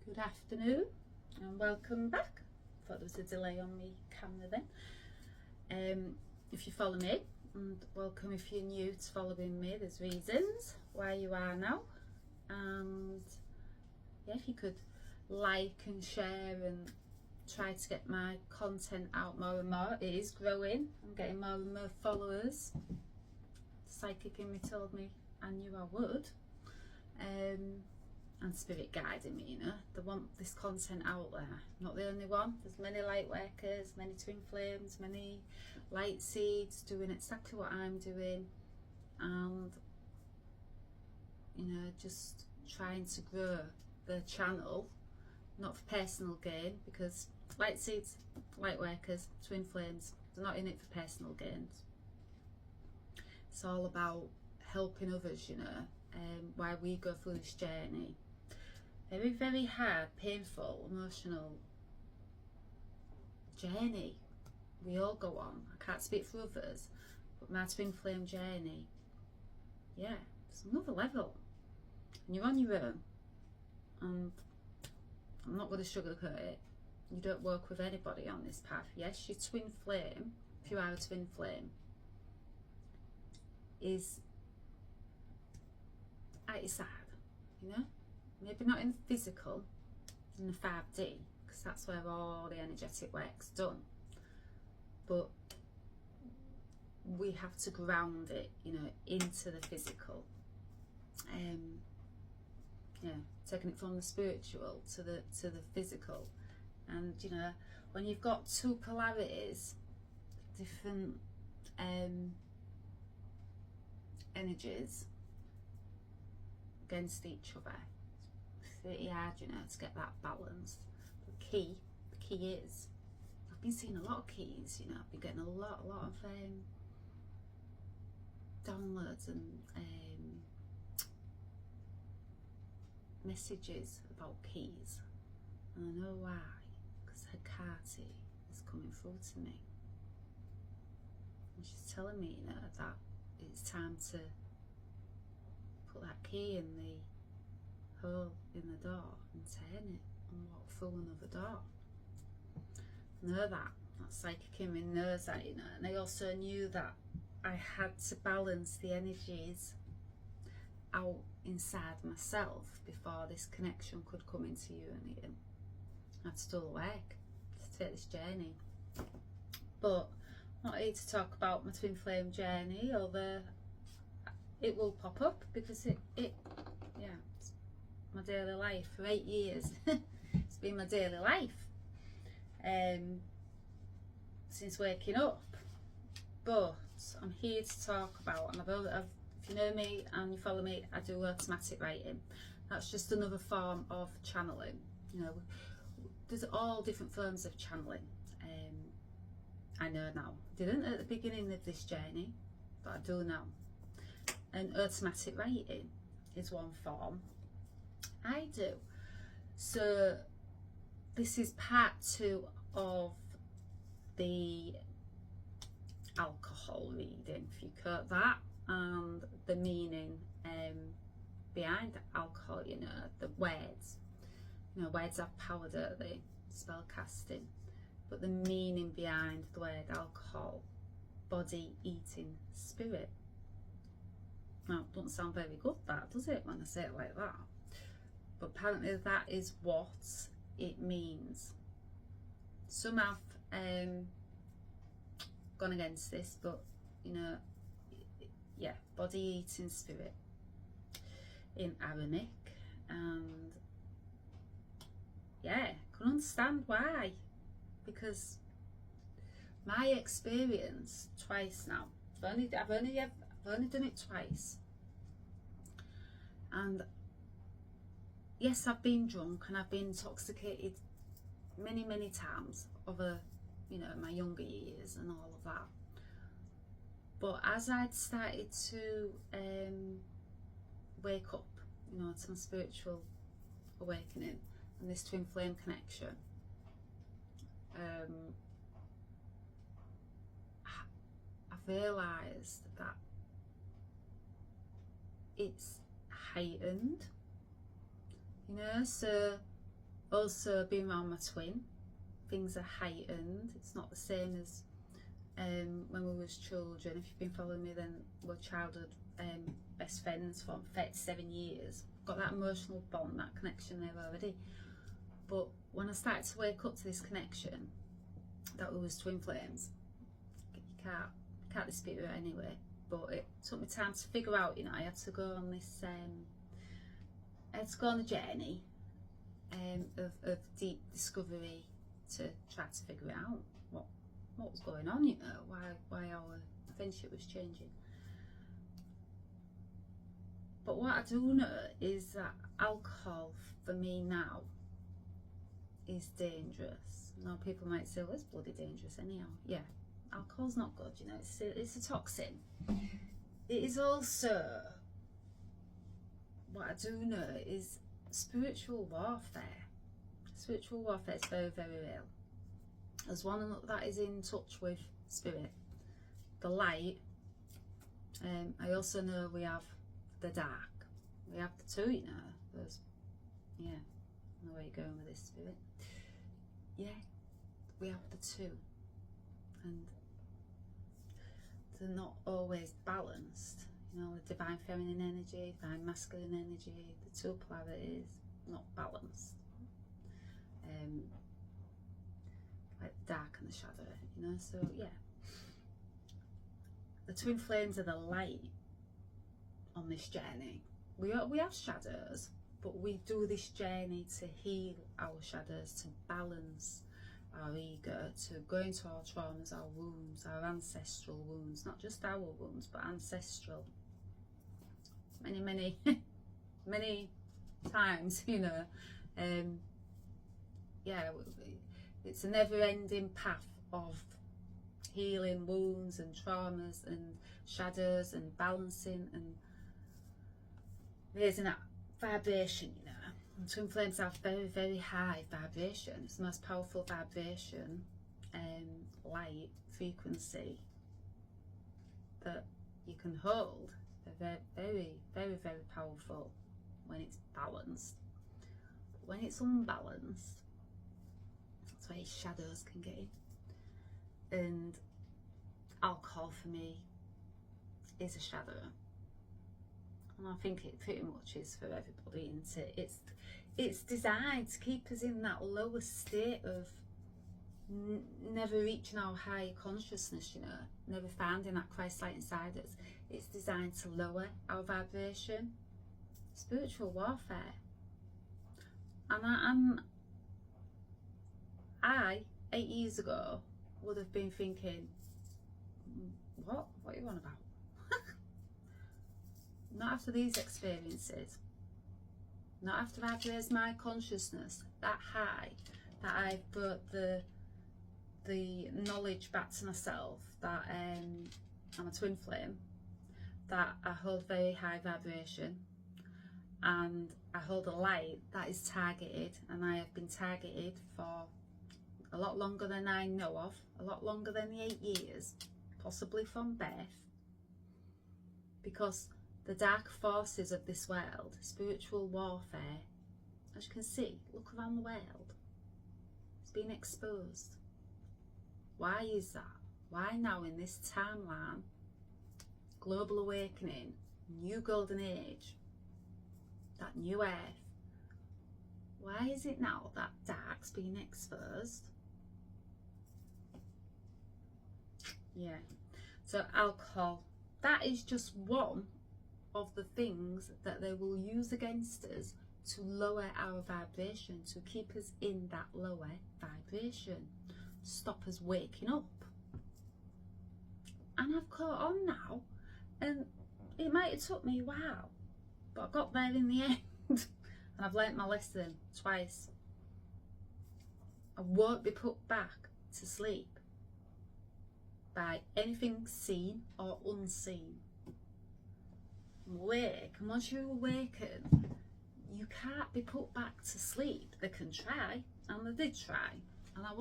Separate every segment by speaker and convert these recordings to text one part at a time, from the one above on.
Speaker 1: Good afternoon and welcome back. Thought there was a delay on my camera then. If you follow me, and welcome if you're new to following me, there's reasons why you are now. And yeah, if you could like and share and try to get my content out more and more. It is growing. I'm getting more and more followers. Psychic in me told me I knew I would. And spirit guiding me, you know, they want this content out there. I'm not the only one. There's many light workers, many twin flames, many light seeds doing exactly what I'm doing, and you know, just trying to grow the channel, not for personal gain, because light seeds, light workers, twin flames, they're not in it for personal gains. It's all about helping others, you know, why we go through this journey. Very, very hard, painful, emotional journey we all go on. I can't speak for others, but my twin flame journey, yeah, it's another level. And you're on your own, and I'm not going to sugarcoat it. You don't work with anybody on this path. Yes, your twin flame, if you are a twin flame, is at your side, you know? Maybe not in the physical, in the 5D, because that's where all the energetic work's done. But we have to ground it, you know, into the physical. Yeah, taking it from the spiritual to the physical. And you know, when you've got two polarities, different energies against each other, it's pretty hard, you know, to get that balance. The key is, I've been seeing a lot of keys, you know, I've been getting a lot of downloads and messages about keys, and I know why, because Hecate is coming through to me, and she's telling me, you know, that it's time to put that key in the hole in the door and turn it and walk through another door. I know that psychic in me knows that, you know, and I also knew that I had to balance the energies out inside myself before this connection could come into you and Ian. I had to do the work to take this journey. But I'm not here to talk about my twin flame journey, although it will pop up because it yeah, it's my daily life for 8 years. It's been my daily life since waking up. But I'm here to talk about, and if you know me and you follow me, I do automatic writing. That's just another form of channeling. You know, there's all different forms of channeling. I know now. Didn't at the beginning of this journey, but I do now. And automatic writing is one form I do. So this is part 2 of the alcohol reading, if you quote that, and the meaning behind alcohol, you know, the words. You know, words have power, don't they? Spell casting. But the meaning behind the word alcohol, body, eating, spirit. Now, it doesn't sound very good, that, does it, when I say it like that? But apparently that is what it means. Some have gone against this, but you know, yeah, body, eating, spirit in Aramaic, and yeah, I can understand why, because my experience twice now, I've only done it twice, and yes, I've been drunk and I've been intoxicated many times over, you know, my younger years and all of that. But as I'd started to wake up, you know, to my spiritual awakening and this twin flame connection, I've realised that it's heightened, you know. So Also being around my twin, things are heightened. It's not the same as when we was children. If you've been following me, then we're childhood best friends for 37 years. Got that emotional bond, that connection there already. But when I started to wake up to this connection, that we was twin flames, you can't dispute it anyway. But it took me time to figure out, you know, I had to go on this, I had to go on a journey of deep discovery to try to figure out what was going on, you know, why our friendship was changing. But what I do know is that alcohol for me now is dangerous. Now people might say, well, it's bloody dangerous anyhow. Yeah, alcohol's not good, you know, it's a toxin. It is also, what I do know is spiritual warfare. Spiritual warfare is very, very real. As one that is in touch with spirit, the light. I also know we have the dark. We have the two, you know. Those, yeah, I know where you're going with this, spirit. Yeah, we have the two, and they're not always balanced. You know, the divine feminine energy, divine masculine energy, the two polarities, not balanced. Like the dark and the shadow, you know. So yeah, the twin flames are the light on this journey. We have shadows, but we do this journey to heal our shadows, to balance our ego, to go into our traumas, our wounds, our ancestral wounds, not just our wounds, but ancestral. Many many times, you know. Yeah, it's a never-ending path of healing wounds and traumas and shadows and balancing and raising that vibration, you know. And twin flames have very, very high vibration. It's the most powerful vibration, light frequency that you can hold. They're very, very, very powerful when it's balanced. But when it's unbalanced, that's where shadows can get in. And alcohol for me is a shadow. And I think it pretty much is for everybody, isn't it? It's designed to keep us in that lower state of never reaching our higher consciousness, you know, never finding that Christ light inside us. It's designed to lower our vibration. Spiritual warfare. And I 8 years ago would have been thinking, what are you on about? Not after these experiences, not after I've raised my consciousness that high, that I've brought the knowledge back to myself that I'm a twin flame, that I hold very high vibration, and I hold a light that is targeted, and I have been targeted for a lot longer than I know of, a lot longer than the 8 years, possibly from birth, because the dark forces of this world, spiritual warfare, as you can see, look around the world, it's being exposed. Why is that? Why now in this timeline, global awakening, new golden age, that new earth, why is it now that dark's being exposed? Yeah, so alcohol, that is just one of the things that they will use against us to lower our vibration, to keep us in that lower vibration, stop us waking up. And I've caught on now, and it might have took me a while, but I got there in the end, and I've learnt my lesson twice. I won't be put back to sleep by anything seen or unseen. Awake, and once you awaken, you can't be put back to sleep. They can try, and they did try, and I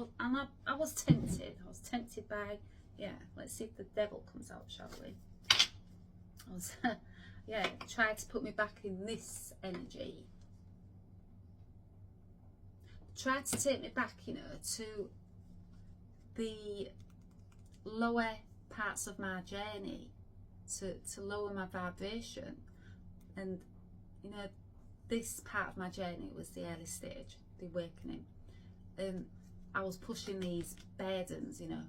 Speaker 1: was tempted. I was tempted by, yeah, let's see if the devil comes out, shall we? I was, yeah, tried to put me back in this energy. tried to take me back, you know, to the lower parts of my journey, to lower my vibration. And you know, this part of my journey was the early stage, the awakening, and I was pushing these burdens, you know,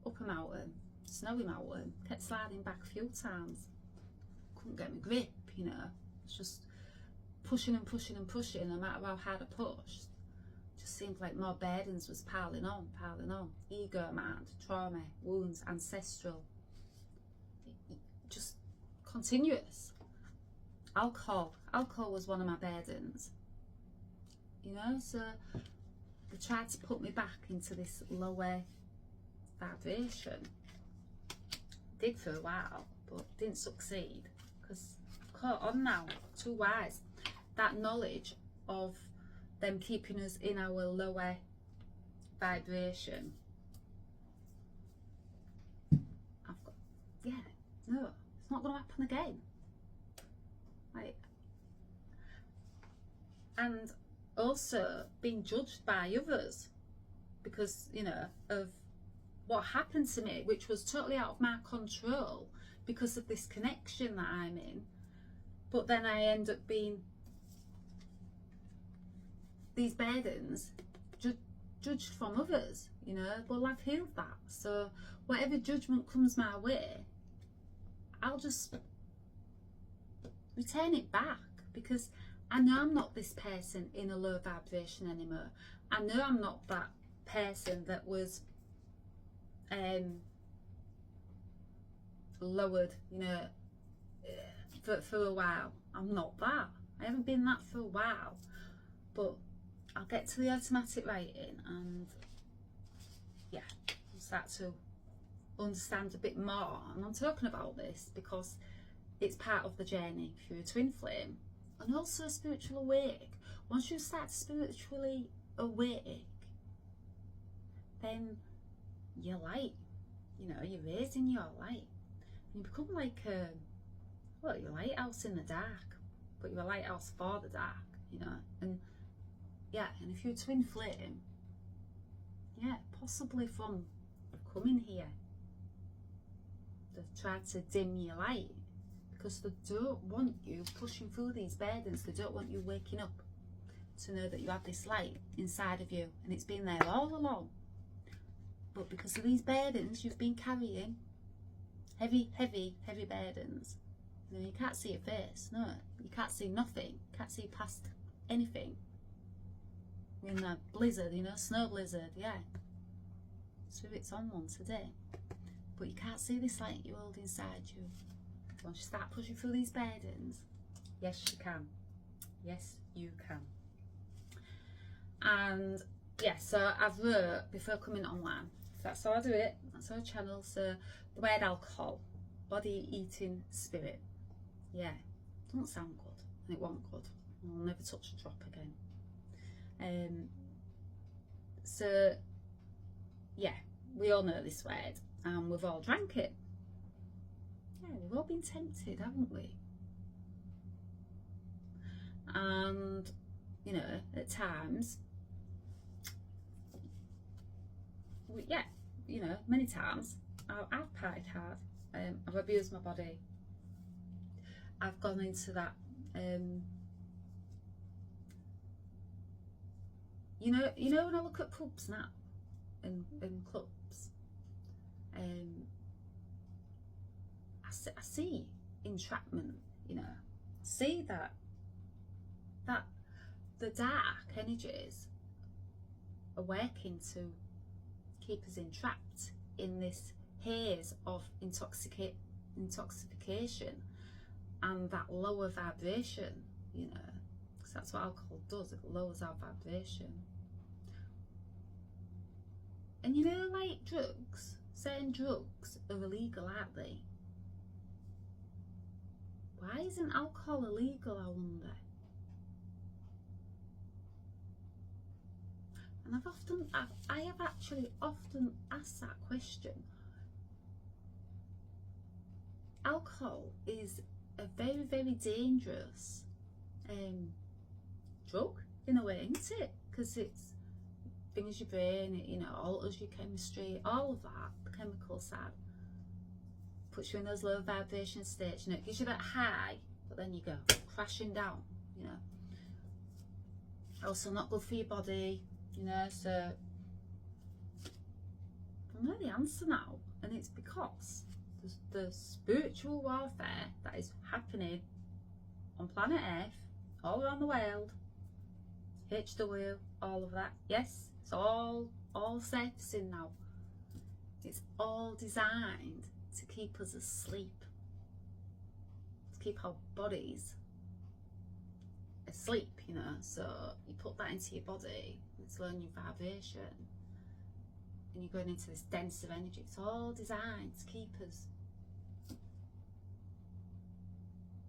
Speaker 1: up a mountain, snowy mountain, kept sliding back a few times, couldn't get my grip, you know, it's just pushing and pushing and pushing, no matter how hard I pushed. Just seemed like more burdens was piling on, ego, mind, trauma, wounds, ancestral, just continuous. Alcohol was one of my burdens, you know, so they tried to put me back into this lower vibration. Did for a while, but didn't succeed, because I've caught on now, too wise. That knowledge of them keeping us in our lower vibration. I've got, yeah, no, it's not going to happen again. Like, and also being judged by others because, you know, of what happened to me, which was totally out of my control because of this connection that I'm in. But then I end up being these burdens judged from others, you know. Well, I've healed that, so whatever judgment comes my way, I'll just return it back, because I know I'm not this person in a low vibration anymore. I know I'm not that person that was lowered, you know, for a while. I'm not that. I haven't been that for a while, but I'll get to the automatic writing and yeah, I'll start to understand a bit more. And I'm talking about this because it's part of the journey if you're a twin flame, and also spiritual awake. Once you start spiritually awake, then your light, you know, you're raising your light. You become like a, well, your lighthouse in the dark, but you're a lighthouse for the dark, you know. And yeah, and if you're a twin flame, yeah, possibly from coming here, they've tried to dim your light because they don't want you pushing through these burdens. They don't want you waking up to know that you have this light inside of you, and it's been there all along. But because of these burdens you've been carrying, heavy burdens, you know, you can't see your face, no, you can't see nothing, you can't see past anything. In a blizzard, you know, snow blizzard, yeah. Spirit's on one today. But you can't see this light you hold inside you. Once you start pushing through these burdens, yes you can. Yes you can. And yeah, so I've wrote before coming online. That's how I do it. That's how I channel. So the word alcohol, body eating spirit. Yeah, doesn't sound good, and it won't good. I'll never touch a drop again. So yeah, we all know this word, and we've all drank it. Yeah, we've all been tempted, haven't we? And you know, at times, yeah, you know, many times I've partied hard. I've abused my body. I've gone into that you know when I look at pubs now and clubs, I see entrapment, you know. I see that the dark energies are working to keep us entrapped in this haze of intoxication and that lower vibration, you know, because that's what alcohol does, it lowers our vibration. And you know, like drugs, certain drugs are illegal, aren't they? Why isn't alcohol illegal, I wonder? And I have actually often asked that question. Alcohol is a very, very dangerous drug, in a way, isn't it? Because it's things your brain, it, you know, alters your chemistry, all of that, the chemical side, puts you in those low vibration states. You know, it gives you that high, but then you go crashing down. You know, also not good for your body. You know, so I know the answer now, and it's because the spiritual warfare that is happening on planet Earth, all around the world, HW, all of that. Yes, it's all surfacing now. It's all designed to keep us asleep, to keep our bodies asleep, you know. So you put that into your body, it's lowering your vibration, and you're going into this denser energy. It's all designed to keep us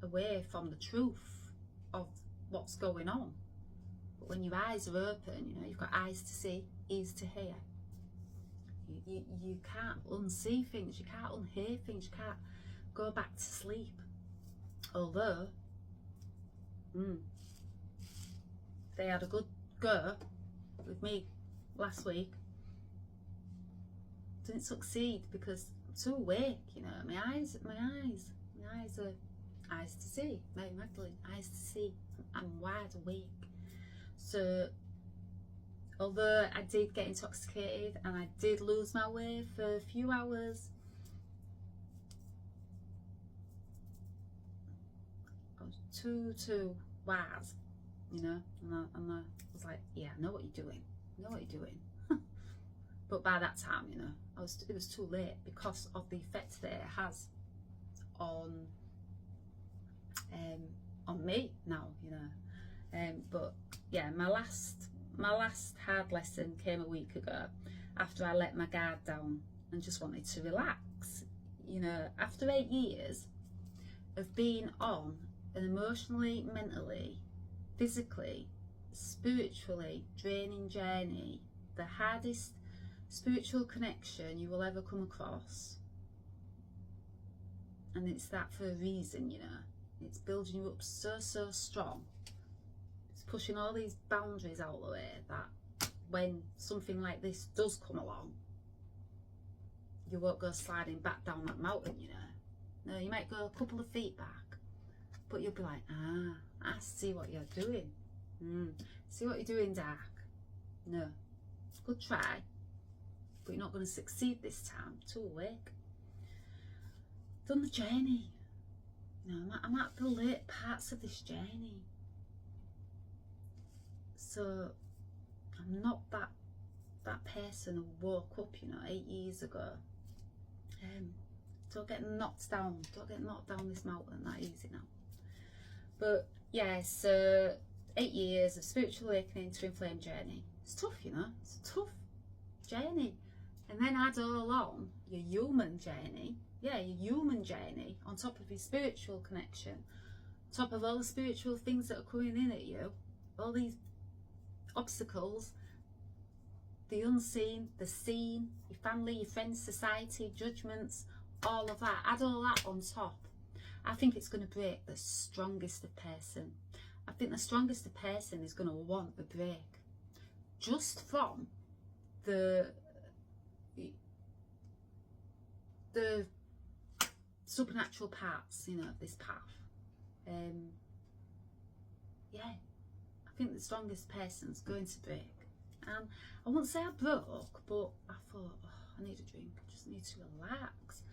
Speaker 1: away from the truth of what's going on. But when your eyes are open, you know, you've got eyes to see, ears to hear. You can't unsee things, you can't unhear things, you can't go back to sleep. Although, they had a good go with me last week. Didn't succeed because I'm too awake, you know. My eyes are eyes to see. Mary Magdalene, eyes to see. I'm wide awake. So, although I did get intoxicated and I did lose my way for a few hours, I was too wise, you know, and I was like, yeah, I know what you're doing. I know what you're doing. But by that time, you know, it was too late because of the effect that it has on me now, you know. But yeah, my last hard lesson came a week ago after I let my guard down and just wanted to relax. You know, after 8 years of being on an emotionally, mentally, physically, spiritually draining journey, the hardest spiritual connection you will ever come across, and it's that for a reason, you know. It's building you up so strong. It's pushing all these boundaries out of the way that when something like this does come along, you won't go sliding back down that mountain, you know. No, you might go a couple of feet back, but you'll be like, I see what you're doing. See what you're doing, Dark. No, good try, but you're not going to succeed this time. Too awake. Done the journey. You know, I'm at the late parts of this journey. So I'm not that person who woke up, you know, 8 years ago. Don't get knocked down. Don't get knocked down this mountain that easy now. But yeah, so 8 years of spiritual awakening, Twinflame journey. It's tough, you know. It's a tough journey. And then add all along your human journey. Yeah, your human journey on top of your spiritual connection, top of all the spiritual things that are coming in at you, all these obstacles, the unseen, the seen, your family, your friends, society, judgments, all of that. Add all that on top. I think it's going to break the strongest of person. I think the strongest of person is going to want a break just from the supernatural parts, you know, of this path. Yeah, I think the strongest person's going to break. And I won't say I broke, but I thought, I need a drink. I just need to relax.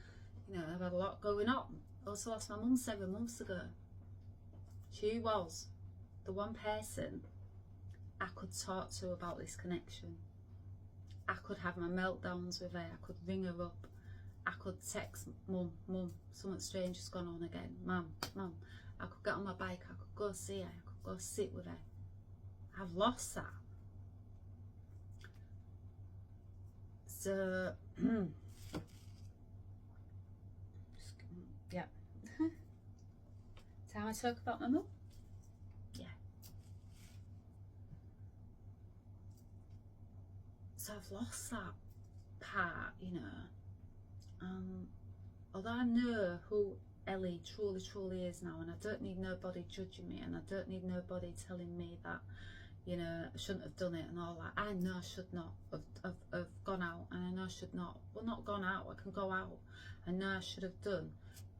Speaker 1: You know, I've had a lot going on. Also lost my mum 7 months ago. She was the one person I could talk to about this connection. I could have my meltdowns with her. I could ring her up. I could text mum, something strange has gone on again. Mum. I could get on my bike. I could go see her. I could go sit with her. I've lost that. So, yeah. Time I talk about my mum? Yeah. So I've lost that part, you know. Although I know who Ellie truly is now, and I don't need nobody judging me, and I don't need nobody telling me that, you know, I shouldn't have done it and all that. I know I should not have gone out, and I know I should not, well, not gone out, I can go out. I know I should have done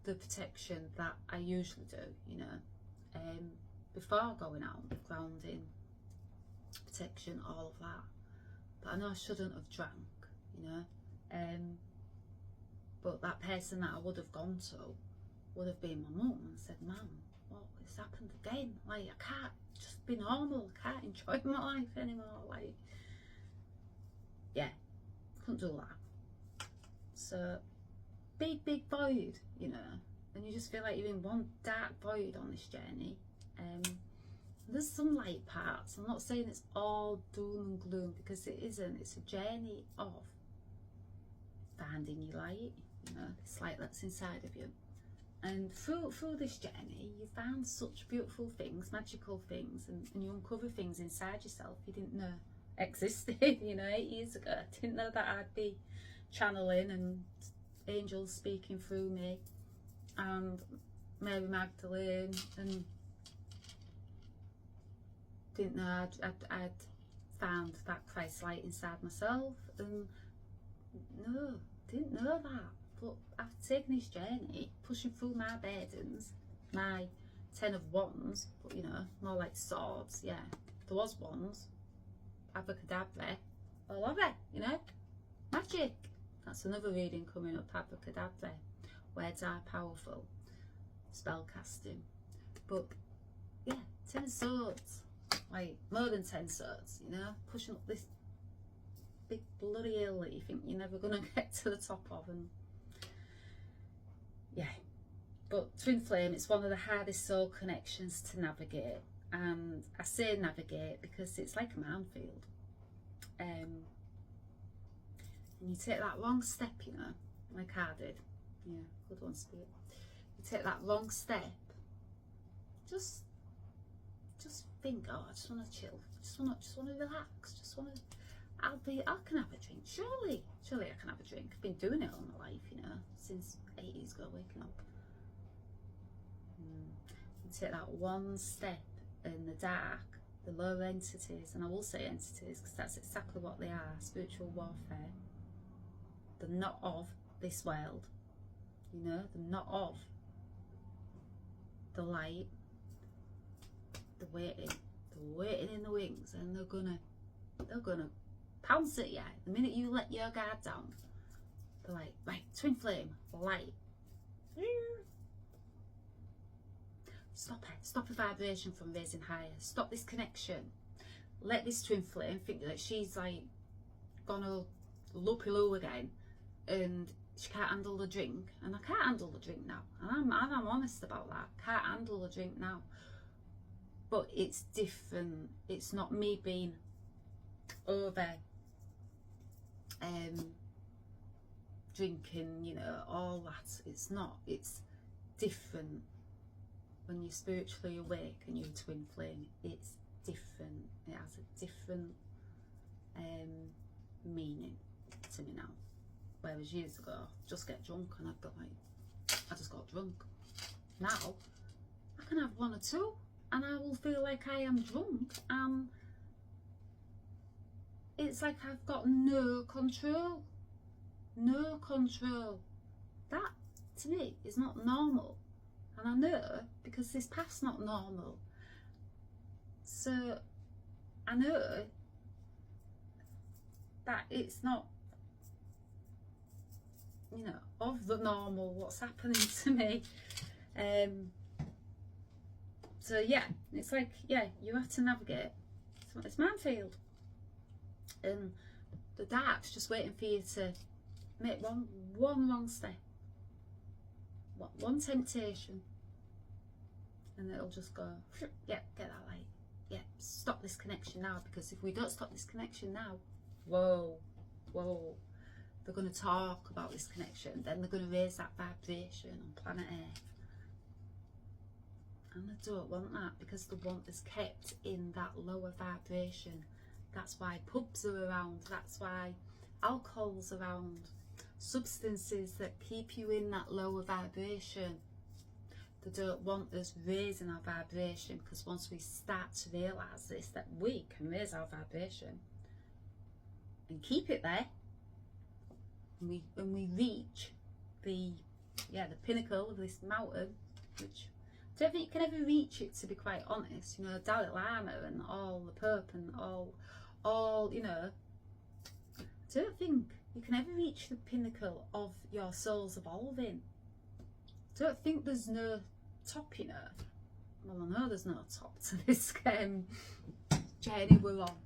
Speaker 1: the protection that I usually do, you know, before going out, the grounding, protection, all of that. But I know I shouldn't have drank, you know. But that person that I would have gone to would have been my mum, and said, "Mum, what has happened again? Like, I can't just be normal, I can't enjoy my life anymore." Like, yeah, couldn't do that. So big void, you know, and you just feel like you're in one dark void on this journey. There's some light parts. I'm not saying it's all doom and gloom, because it isn't. It's a journey of finding your light, you know, this light that's inside of you. And through this journey, you found such beautiful things, magical things, and you uncover things inside yourself you didn't know existed. You know, 8 years ago, I didn't know that I'd be channeling and angels speaking through me, and Mary Magdalene, and didn't know I'd found that Christ light inside myself, and no, didn't know that. But after taking this journey, pushing through my burdens, my 10 of wands, but you know, more like swords, yeah, there was wands, abracadabra, all of it, you know, magic. That's another reading coming up, abracadabra. Words are powerful, spell casting. But yeah, 10 swords, like more than 10 swords, you know, pushing up this big bloody hill that you think you're never gonna get to the top of. And yeah, but twin flame, it's one of the hardest soul connections to navigate. And I say navigate because it's like a minefield. And you take that wrong step, you know, like I did. Yeah, good one, Spirit. You take that wrong step, just think, oh, I just want to chill, just want to relax, just want to, I can have a drink, surely I can have a drink. I've been doing it all my life, you know, since 8 years ago, waking up. You take that one step in the dark, the lower entities, and I will say entities because that's exactly what they are, spiritual warfare. They're not of this world, you know, they're not of the light. They're waiting in the wings, and they're gonna pounce at you the minute you let your guard down. They're like, right, twin flame, light, stop the vibration from raising higher, stop this connection, let this twin flame think that she's like gonna loopy-loo again, and she can't handle the drink, and I can't handle the drink now, and I'm honest about that. Can't handle the drink now. But it's different. It's not me being over drinking, you know, all that. It's not. It's different. When you're spiritually awake and you're twin flame, it's different. It has a different meaning to me now. Whereas years ago, just get drunk and I'd be like, I just got drunk. Now, I can have one or two and I will feel like I am drunk, and it's like I've got no control. No control. That, to me, is not normal. And I know, because this path's not normal. So, I know that it's not, you know, of the normal what's happening to me. So yeah, it's like, yeah, you have to navigate. It's minefield, and the dark's just waiting for you to make one wrong step, one temptation, and it'll just go, yeah, get that light, yeah, stop this connection now, because if we don't stop this connection now, whoa, they're going to talk about this connection, then they're going to raise that vibration on planet Earth. And they don't want that, because they want us kept in that lower vibration. That's why pubs are around, that's why alcohol's around, substances that keep you in that lower vibration. They don't want us raising our vibration, because once we start to realise this, that we can raise our vibration and keep it there, and we reach the pinnacle of this mountain, which I don't think you can ever reach it, to be quite honest. You know, diaclaimer and all the Pope and all, you know, I don't think you can ever reach the pinnacle of your soul's evolving. I don't think there's no top, you know. Well, I know there's no top to this journey we're on.